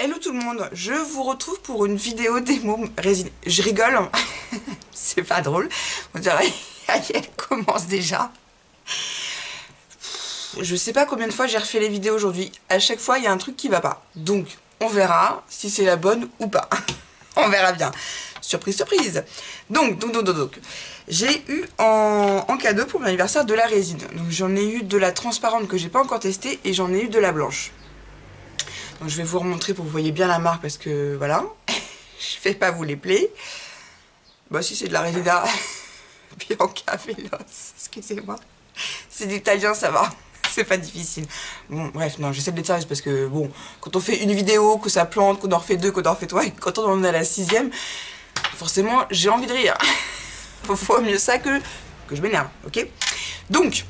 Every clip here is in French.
Hello tout le monde, je vous retrouve pour une vidéo démo résine. Je rigole, hein. C'est pas drôle. On dirait elle commence déjà. Je sais pas combien de fois j'ai refait les vidéos aujourd'hui. À chaque fois, il y a un truc qui va pas. Donc, on verra si c'est la bonne ou pas. On verra bien. Surprise, surprise. Donc. J'ai eu en cadeau pour mon anniversaire de la résine. Donc, j'en ai eu de la transparente que j'ai pas encore testée et j'en ai eu de la blanche. Donc, je vais vous remontrer pour que vous voyez bien la marque parce que voilà. Je vais pas vous les plaire. Bah, si c'est de la résine Bianca Veloce, excusez-moi. C'est d'italien, ça va. C'est pas difficile. Bon, bref, non, j'essaie d'être sérieuse parce que, bon, quand on fait une vidéo, que ça plante, qu'on en refait deux, qu'on en refait trois, et quand on en est à la 6e, forcément, j'ai envie de rire. Faut mieux ça que je m'énerve, ok? Donc,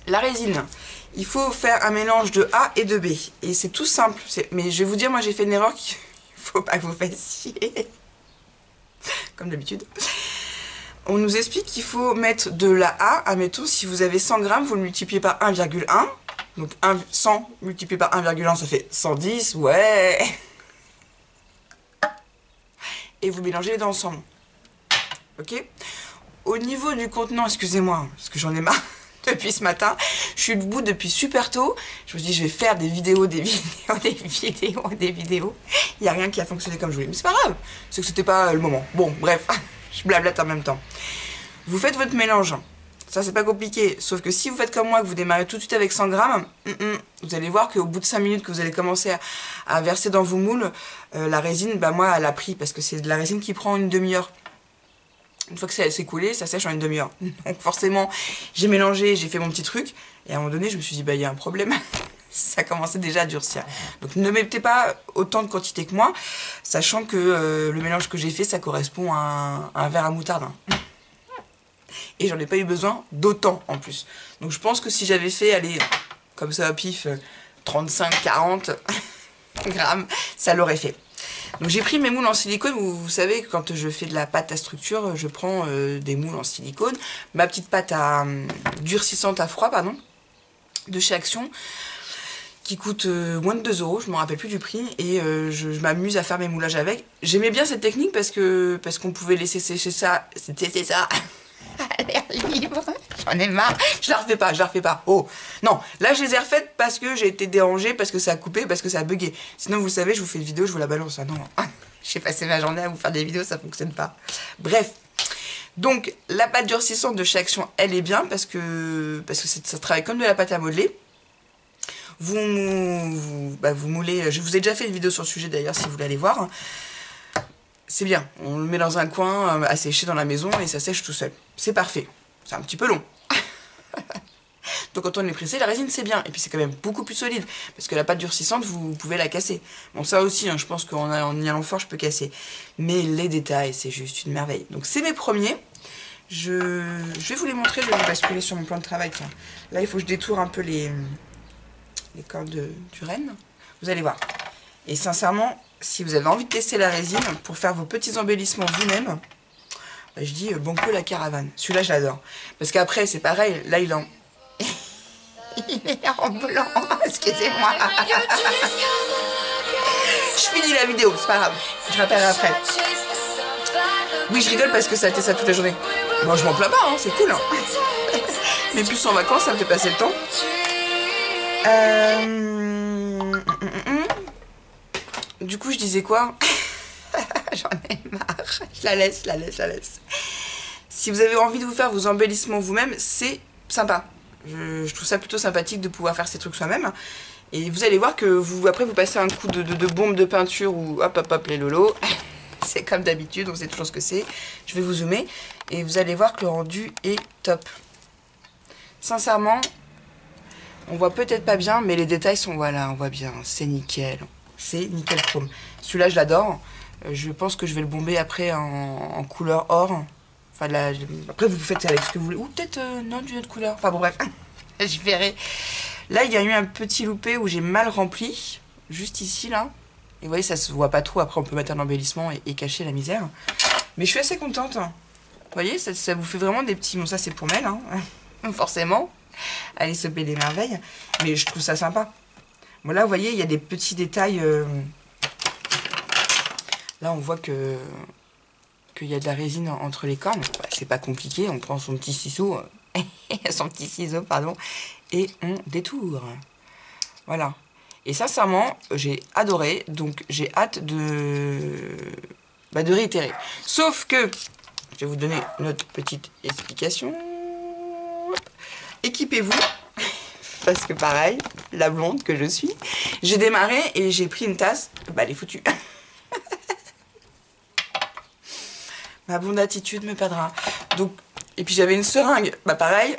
la résine, il faut faire un mélange de A et de B. Et c'est tout simple. Mais je vais vous dire, moi, j'ai fait une erreur qu'il faut pas que vous fassiez. Comme d'habitude. On nous explique qu'il faut mettre de la A, admettons, si vous avez 100 grammes, vous le multipliez par 1,1. Donc 100 multiplié par 1,1, ça fait 110, ouais. Et vous mélangez les deux ensemble. Ok? Au niveau du contenant, excusez-moi, parce que j'en ai marre depuis ce matin, je suis debout depuis super tôt. Je me dis, je vais faire des vidéos. Il n'y a rien qui a fonctionné comme je voulais. Mais c'est pas grave, c'est que c'était pas le moment. Bon, bref. Je blablate en même temps. Vous faites votre mélange. Ça, c'est pas compliqué. Sauf que si vous faites comme moi, que vous démarrez tout de suite avec 100 grammes, vous allez voir qu'au bout de 5 minutes que vous allez commencer à verser dans vos moules, la résine, bah moi, elle a pris. Parce que c'est de la résine qui prend une demi-heure. Une fois que c'est coulé, ça sèche en une demi-heure. Donc forcément, j'ai mélangé, j'ai fait mon petit truc. Et à un moment donné, je me suis dit, bah il y a un problème. Ça commençait déjà à durcir. Donc ne mettez pas autant de quantité que moi, sachant que le mélange que j'ai fait, ça correspond à un verre à moutarde. Et j'en ai pas eu besoin d'autant en plus. Donc je pense que si j'avais fait, allez, comme ça à pif, 35-40 grammes, ça l'aurait fait. Donc j'ai pris mes moules en silicone. Vous savez que quand je fais de la pâte à structure, je prends des moules en silicone. Ma petite pâte à durcissante à froid, pardon, de chez Action, qui coûte moins de 2 €, je ne me rappelle plus du prix, et je m'amuse à faire mes moulages avec. J'aimais bien cette technique parce qu'on pouvait laisser sécher ça, c'était ça, à l'air libre. J'en ai marre, je la refais pas. Oh, non, là je les ai refaites parce que j'ai été dérangée, parce que ça a coupé, parce que ça a bugué. Sinon vous le savez, je vous fais une vidéo, je vous la balance. Ah non, j'ai passé ma journée à vous faire des vidéos, ça fonctionne pas. Bref. Donc la pâte durcissante de chez Action, elle est bien parce que ça travaille comme de la pâte à modeler. Vous moulez, je vous ai déjà fait une vidéo sur le sujet d'ailleurs si vous voulez aller voir. C'est bien, on le met dans un coin à sécher dans la maison et ça sèche tout seul. C'est parfait, c'est un petit peu long. Donc quand on est pressé, la résine c'est bien. Et puis c'est quand même beaucoup plus solide parce que la pâte durcissante, vous pouvez la casser. Bon ça aussi, hein, je pense qu'en y allant fort, je peux casser. Mais les détails, c'est juste une merveille. Donc c'est mes premiers. Je vais vous les montrer, je vais vous basculer sur mon plan de travail. Tiens. Là il faut que je détourne un peu les cordes du renne. Vous allez voir. Et sincèrement, si vous avez envie de tester la résine pour faire vos petits embellissements vous-même, bah, je dis banco la caravane. Celui-là, je l'adore. Parce qu'après, c'est pareil. Là, il est en blanc. Excusez-moi. Je finis la vidéo, c'est pas grave. Je rappellerai après. Oui, je rigole parce que ça a été ça toute la journée. Bon, je m'en plains pas, hein, c'est cool. Hein. Mais plus en vacances, ça me fait passer le temps. Du coup, je disais quoi? J'en ai marre. Je la laisse. Si vous avez envie de vous faire vos embellissements vous-même, c'est sympa. Je trouve ça plutôt sympathique de pouvoir faire ces trucs soi-même. Et vous allez voir que après, vous passez un coup de bombe de peinture ou hop, les lolos. C'est comme d'habitude, on sait toujours ce que c'est. Je vais vous zoomer et vous allez voir que le rendu est top. Sincèrement, on voit peut-être pas bien, mais les détails sont, voilà, on voit bien, c'est nickel. C'est nickel chrome. Celui-là, je l'adore. Je pense que je vais le bomber après en couleur or. Enfin, là, après, vous faites avec ce que vous voulez. Ou peut-être, non, d'une autre couleur. Enfin, bon, bref, je verrai. Là, il y a eu un petit loupé où j'ai mal rempli. Juste ici, là. Et vous voyez, ça se voit pas trop. Après, on peut mettre un embellissement et cacher la misère. Mais je suis assez contente. Vous voyez, ça vous fait vraiment des petits... Bon, ça, c'est pour Mel, hein. Forcément. Allez, se payer des merveilles. Mais je trouve ça sympa. Bon là, vous voyez, il y a des petits détails. Là, on voit que qu'il y a de la résine entre les cornes. Bah, c'est pas compliqué, on prend son petit ciseau, pardon, et on détourne. Voilà. Et sincèrement, j'ai adoré, donc j'ai hâte de réitérer. Sauf que, je vais vous donner notre petite explication. Équipez-vous, parce que pareil, la blonde que je suis, j'ai démarré et j'ai pris une tasse, bah elle est foutue. Ma blonde attitude me perdra. Donc, et puis j'avais une seringue, bah pareil,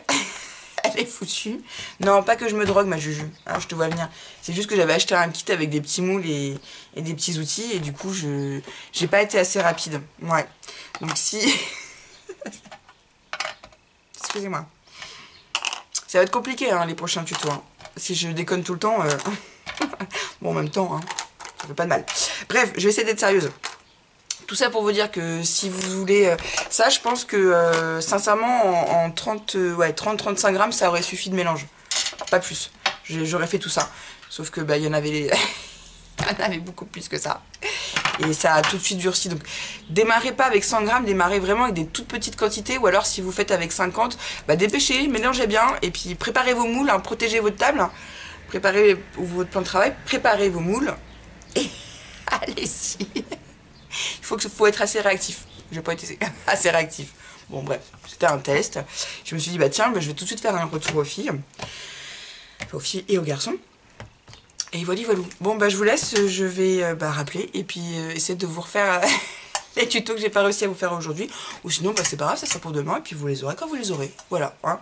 elle est foutue. Non, pas que je me drogue, ma Juju, hein, je te vois venir. C'est juste que j'avais acheté un kit avec des petits moules et des petits outils, et du coup, j'ai pas été assez rapide. Ouais. Donc si... Excusez-moi. Ça va être compliqué, hein, les prochains tutos. Hein. Si je déconne tout le temps... bon, en même temps, hein, ça fait pas de mal. Bref, je vais essayer d'être sérieuse. Tout ça pour vous dire que si vous voulez... ça, je pense que, sincèrement, en 30-35 grammes, ça aurait suffi de mélange. Pas plus. J'aurais fait tout ça. Sauf que, bah, il y en avait... il y en avait beaucoup plus que ça. Et ça a tout de suite durci. Donc, démarrez pas avec 100 grammes, démarrez vraiment avec des toutes petites quantités. Ou alors, si vous faites avec 50, bah, dépêchez, mélangez bien. Et puis, préparez vos moules, hein, protégez votre table. Hein, préparez votre plan de travail, préparez vos moules. Et allez-y. Il faut être assez réactif. J'ai pas été assez réactif. Bon, bref, c'était un test. Je me suis dit, bah tiens, bah, je vais tout de suite faire un retour aux filles. Aux filles et aux garçons. Et voilà, voilà. Bon, bah je vous laisse, je vais rappeler et puis essayer de vous refaire les tutos que j'ai pas réussi à vous faire aujourd'hui. Ou sinon, bah c'est pas grave, ça sera pour demain et puis vous les aurez quand vous les aurez. Voilà, hein.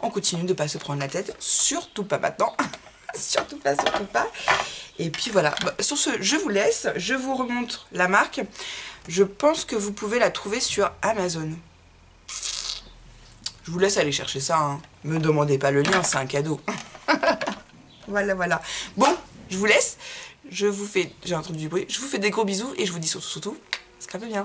On continue de pas se prendre la tête, surtout pas maintenant. Surtout pas, surtout pas. Et puis voilà, bah, sur ce, je vous laisse, je vous remontre la marque. Je pense que vous pouvez la trouver sur Amazon. Je vous laisse aller chercher ça, hein. Me demandez pas le lien, c'est un cadeau. Voilà, voilà. Bon, je vous laisse. Je vous fais... J'ai entendu du bruit. Je vous fais des gros bisous et je vous dis surtout, scrapez bien.